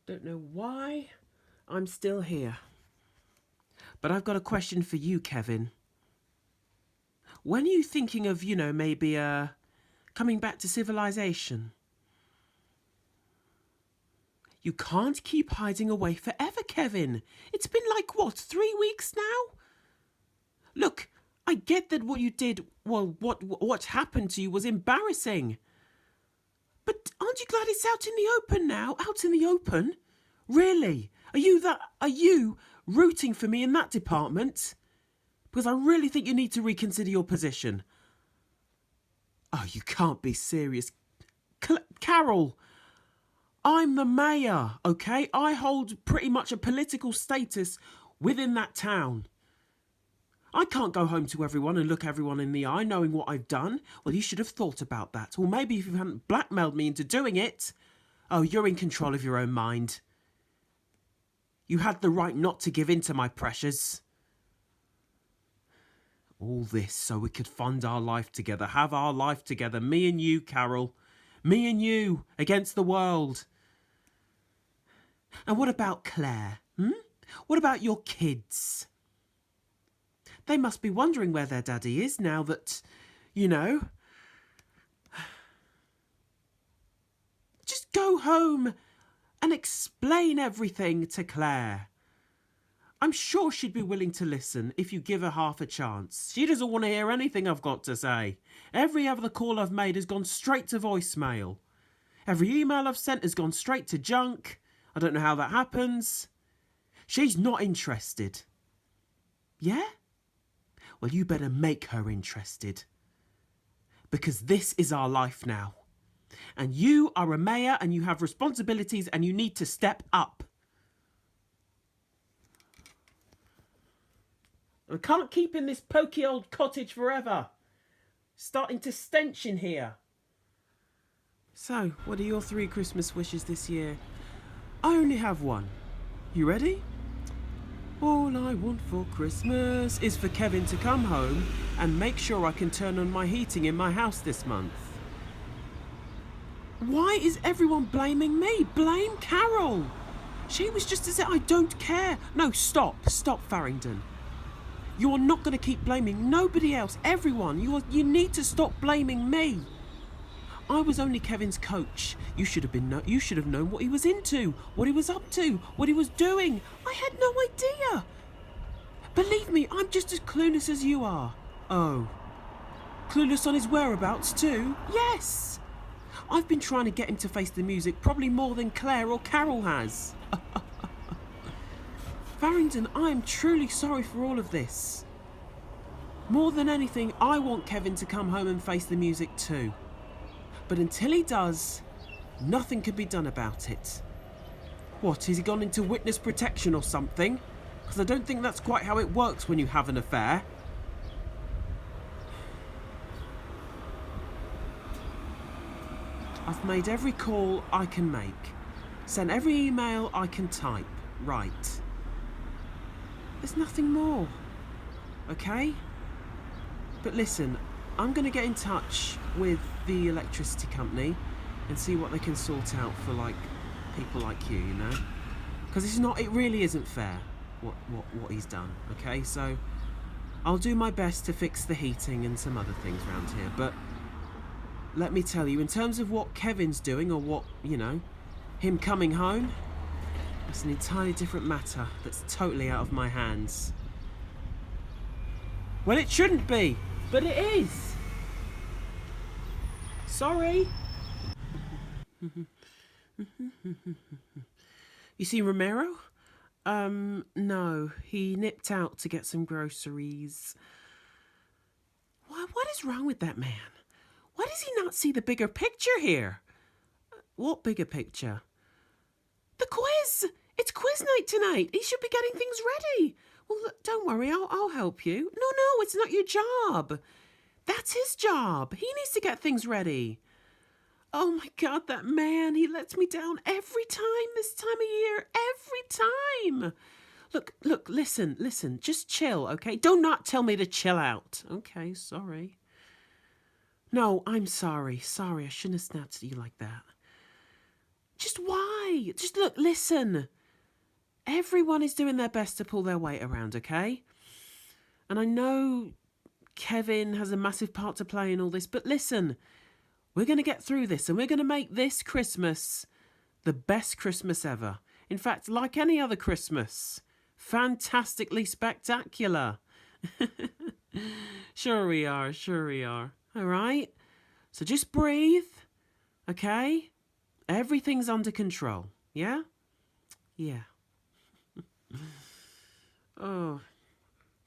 Don't know why I'm still here. But I've got a question for you, Kevin. When are you thinking of, maybe coming back to civilization? You can't keep hiding away forever, Kevin. It's been 3 weeks now? Look, I get that what you did, what happened to you was embarrassing. But aren't you glad it's out in the open now? Out in the open? Really? Are you rooting for me in that department? Because I really think you need to reconsider your position. Oh, you can't be serious. Carol, I'm the mayor, okay? I hold pretty much a political status within that town. I can't go home to everyone and look everyone in the eye knowing what I've done. Well, you should have thought about that. Or maybe if you hadn't blackmailed me into doing it. Oh, you're in control of your own mind. You had the right not to give in to my pressures. All this so we could fund our life together, have our life together. Me and you, Carol. Me and you against the world. And what about Claire? What about your kids? They must be wondering where their daddy is now that, Just go home and explain everything to Claire. I'm sure she'd be willing to listen if you give her half a chance. She doesn't want to hear anything I've got to say. Every other call I've made has gone straight to voicemail. Every email I've sent has gone straight to junk. I don't know how that happens. She's not interested. Yeah? Well, you better make her interested. Because this is our life now. And you are a mayor and you have responsibilities and you need to step up. I can't keep in this poky old cottage forever. Starting to stench in here. So, what are your 3 Christmas wishes this year? I only have one. You ready? All I want for Christmas is for Kevin to come home and make sure I can turn on my heating in my house this month. Why is everyone blaming me? Blame Carol. She was just to say I don't care. No, stop, Farringdon. You're not going to keep blaming nobody else, everyone. You need to stop blaming me. I was only Kevin's coach. You should have known what he was into, what he was up to, what he was doing. I had no idea. Believe me, I'm just as clueless as you are. Oh, clueless on his whereabouts too? Yes. I've been trying to get him to face the music probably more than Claire or Carol has. Farringdon, I am truly sorry for all of this. More than anything, I want Kevin to come home and face the music too. But until he does, nothing can be done about it. What, has he gone into witness protection or something? Because I don't think that's quite how it works when you have an affair. I've made every call I can make. Sent every email I can type. Right. There's nothing more. Okay? But listen, I'm going to get in touch with the electricity company and see what they can sort out for, people like you, Because it really isn't fair, what he's done, okay? So, I'll do my best to fix the heating and some other things around here, but let me tell you, in terms of what Kevin's doing or what, him coming home, it's an entirely different matter that's totally out of my hands. Well, it shouldn't be, but it is. Sorry. You see Romero? No, he nipped out to get some groceries. What is wrong with that man? Why does he not see the bigger picture here? What bigger picture? The quiz! It's quiz night tonight. He should be getting things ready. Well, look, don't worry, I'll help you. No, it's not your job. That's his job. He needs to get things ready. Oh my God, that man, he lets me down every time this time of year. Every time. Look, listen, just chill, okay? Do not tell me to chill out. Okay, sorry. No, I'm sorry. Sorry, I shouldn't have snapped at you like that. Just why? okay. Just look, listen. Everyone is doing their best to pull their weight around, okay? And I know Kevin has a massive part to play in all this, but listen, we're going to get through this and we're going to make this Christmas the best Christmas ever. In fact, like any other Christmas, fantastically spectacular. Sure we are, sure we are. All right? So just breathe, okay? Everything's under control, yeah? Yeah. Oh,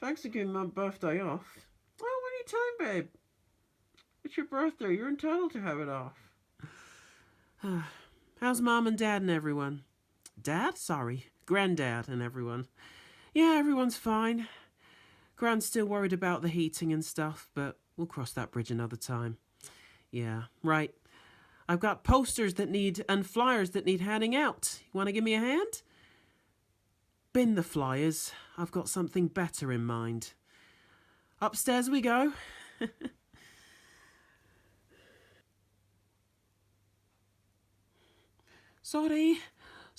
thanks for giving my birthday off. Oh, anytime, babe. It's your birthday. You're entitled to have it off. How's Mom and Dad and everyone? Dad? Sorry. Granddad and everyone. Yeah, everyone's fine. Gran's still worried about the heating and stuff, but we'll cross that bridge another time. Yeah, right. I've got posters and flyers that need handing out. You want to give me a hand? Bin the flyers. I've got something better in mind. Upstairs we go. Sorry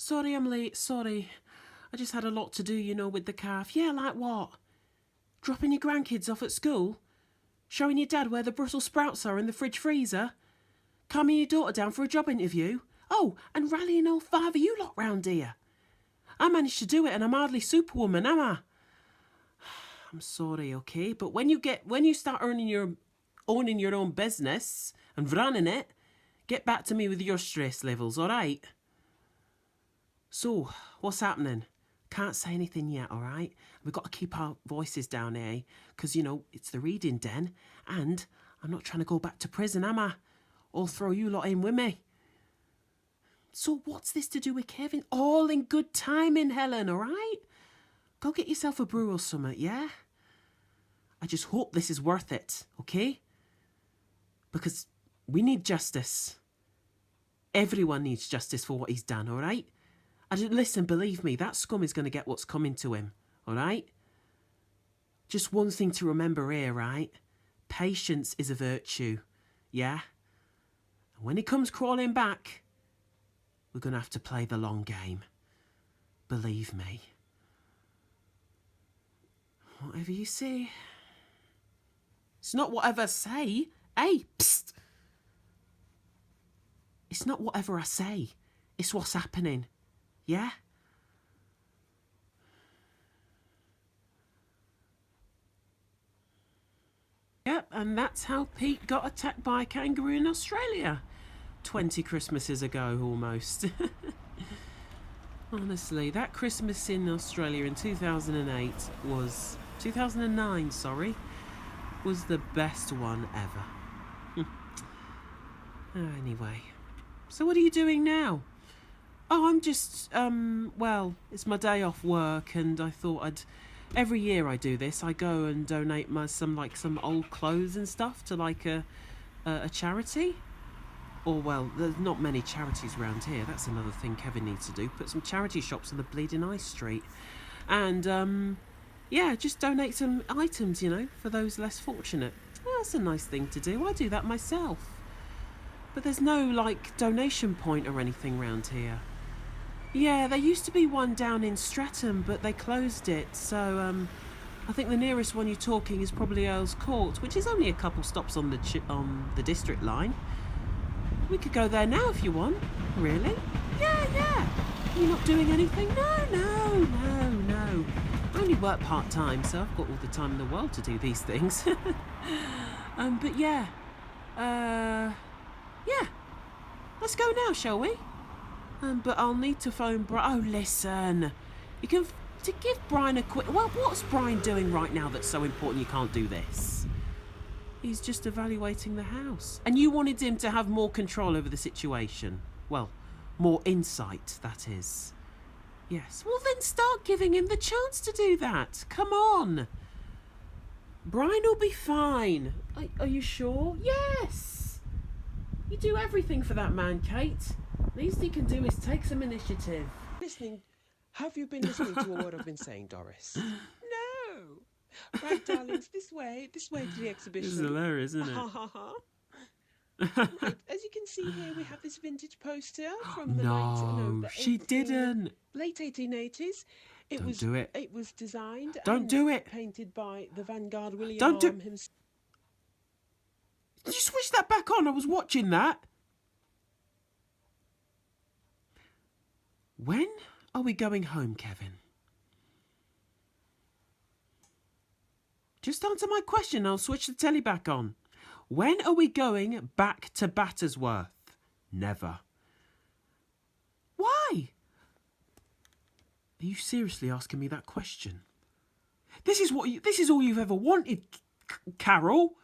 I'm late, sorry. I just had a lot to do, with the calf. Yeah, like what? Dropping your grandkids off at school? Showing your dad where the Brussels sprouts are in the fridge freezer? Calming your daughter down for a job interview? Oh, and rallying all 5 of you lot round here. I managed to do it and I'm hardly superwoman, am I? I'm sorry, okay? But when you start owning your own business and running it, get back to me with your stress levels, all right? So, what's happening? Can't say anything yet, all right? We've got to keep our voices down, eh? Because, it's the reading den, and I'm not trying to go back to prison, am I? Or throw you lot in with me. So what's this to do with Kevin? All in good timing, Helen, all right? Go get yourself a brew or something, yeah? I just hope this is worth it, okay? Because we need justice. Everyone needs justice for what he's done, all right? Listen, believe me, that scum is going to get what's coming to him, all right? Just one thing to remember here, right? Patience is a virtue, yeah? And when he comes crawling back, we're going to have to play the long game. Believe me. Whatever you say. It's not whatever I say. Hey, psst. It's not whatever I say. It's what's happening. Yeah? Yep, and that's how Pete got attacked by a kangaroo in Australia. 20 Christmases ago, almost. Honestly, that Christmas in Australia in 2009, was the best one ever. Anyway, so what are you doing now? Oh, I'm just, it's my day off work, and I thought every year I do this. I go and donate some old clothes and stuff to a charity. Or, well, there's not many charities around here. That's another thing Kevin needs to do. Put some charity shops on the bleeding high street. And, just donate some items, for those less fortunate. Well, that's a nice thing to do. I do that myself. But there's no, donation point or anything around here. Yeah, there used to be one down in Streatham, but they closed it. So, I think the nearest one you're talking is probably Earl's Court, which is only a couple stops on the district line. We could go there now if you want. Really? Yeah. You're not doing anything? No. I only work part-time, so I've got all the time in the world to do these things. But yeah. Yeah. Let's go now, shall we? But I'll need to phone Brian. Oh, listen. You can... to give Brian a quick... Well, what's Brian doing right now that's so important you can't do this? He's just evaluating the house. And you wanted him to have more control over the situation. Well, more insight, that is. Yes. Well, then start giving him the chance to do that. Come on. Brian will be fine. Are you sure? Yes. You do everything for that man, Kate. Least he can do is take some initiative. Have you been listening to what I've been saying, Doris? No. Right, darlings, this way to the exhibition. This is hilarious, isn't it? Right, as you can see here, we have this vintage poster from No, the she didn't. late 1880s. Don't do it. It was designed Don't and do it. painted by the Vanguard William Don't do. Arm himself. Did you switch that back on? I was watching that. When are we going home, Kevin? Just answer my question. I'll switch the telly back on. When are we going back to Battersworth? Never. Why? Are you seriously asking me that question? This is all you've ever wanted, Carol.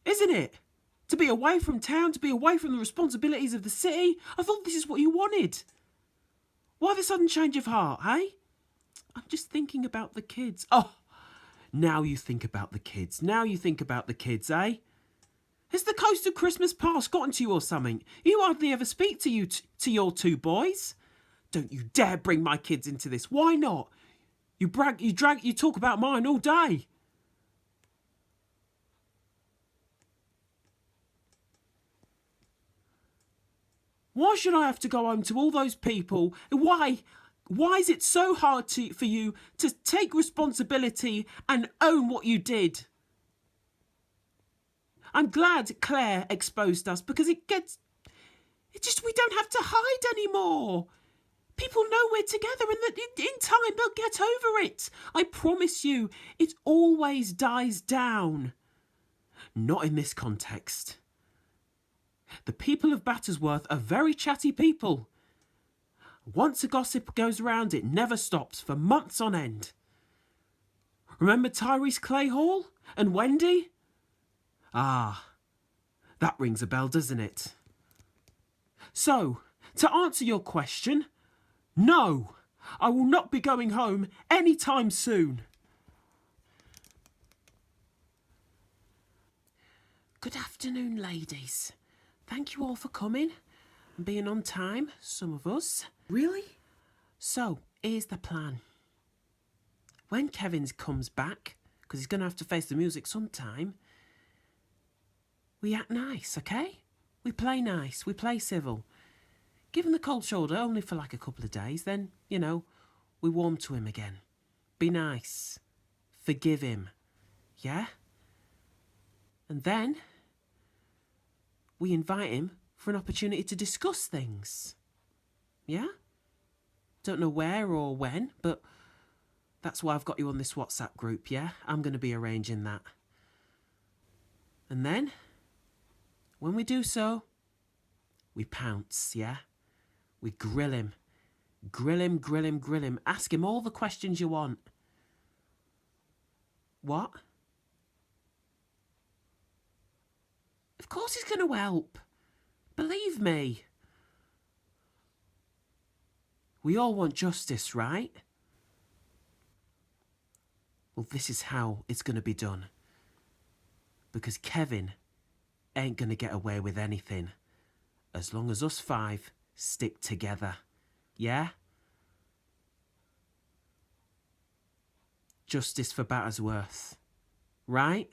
Isn't it? To be away from town, to be away from the responsibilities of the city. I thought this is what you wanted. Why the sudden change of heart, eh? I'm just thinking about the kids. Oh, now you think about the kids. Now you think about the kids, eh? Has the coast of Christmas past gotten to you or something? You hardly ever speak to to your two boys. Don't you dare bring my kids into this. Why not? You talk about mine all day. Why should I have to go home to all those people? Why is it so hard for you to take responsibility and own what you did? I'm glad Claire exposed us because we don't have to hide anymore. People know we're together and that in time they'll get over it. I promise you, it always dies down. Not in this context. The people of Battersworth are very chatty people. Once a gossip goes around, it never stops for months on end. Remember Tyrese Clayhall and Wendy? Ah, that rings a bell, doesn't it? So, to answer your question, no, I will not be going home anytime soon. Good afternoon, ladies. Thank you all for coming and being on time, some of us. Really? So, here's the plan. When Kevin comes back, because he's going to have to face the music sometime, we act nice, okay? We play nice, we play civil. Give him the cold shoulder only for like a couple of days, then, we warm to him again. Be nice. Forgive him. Yeah? And then we invite him for an opportunity to discuss things. Yeah? Don't know where or when, but that's why I've got you on this WhatsApp group, yeah? I'm going to be arranging that. And then, when we do so, we pounce, yeah? We grill him. Grill him, grill him, grill him. Ask him all the questions you want. What? Of course he's going to help. Believe me. We all want justice, right? Well, this is how it's going to be done. Because Kevin ain't going to get away with anything as long as us five stick together. Yeah? Justice for Battersworth. Right?